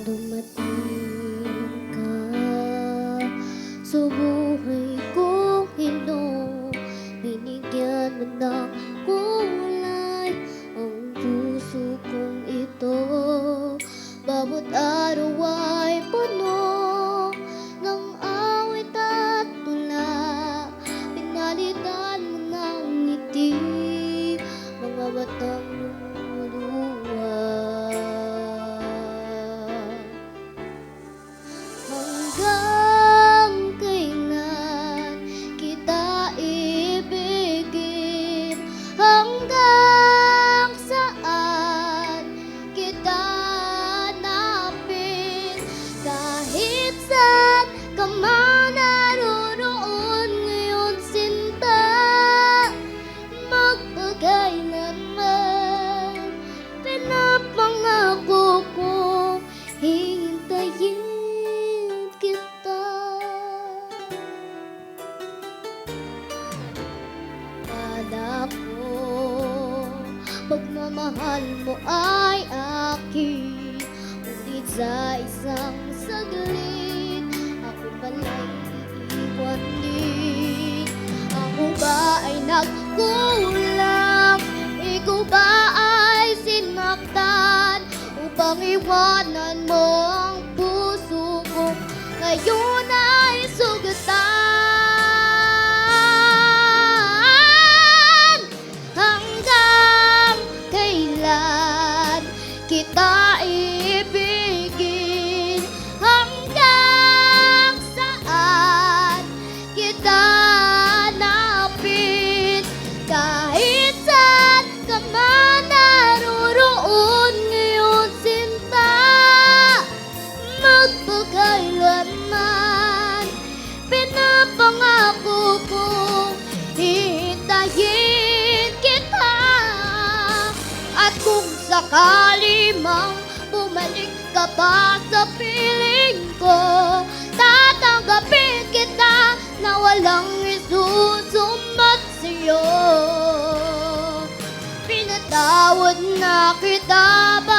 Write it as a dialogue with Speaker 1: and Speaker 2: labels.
Speaker 1: Dumating ka sa buhay kong ino, binigyan mo ng kulay ang puso kong ito. Bawat araw ay puno ng awit at tula, pinalitan mo ng ngiti mga batang lumuluha. Hanggang kailan kita ibigin? Hanggang saan kita hanapin? Kahit saan ka man naroroon ngayon, sinta, magpakailanman pinapangako kong hihintayin kita. Kala ko pagmamahal mo ay akin, ngunit sa isang saglit ako pala'y iiwan din. Ako ba ay nagkulang? Ikaw ba ay sinaktan upang iwanan mo ang puso ko? Ngayon ay sugatan. Hanggang kailan kita ibigin? Hanggang saan kita hanapin? Kahit saan ka man naroroon ngayon, sinta, magpakailanman pinapangako kong hihintayin kita. At kung sakali mang bumalik ka pa sa piling ko, tatanggapin kita na walang isusumbat sa'yo. Pinatawad na kita ba?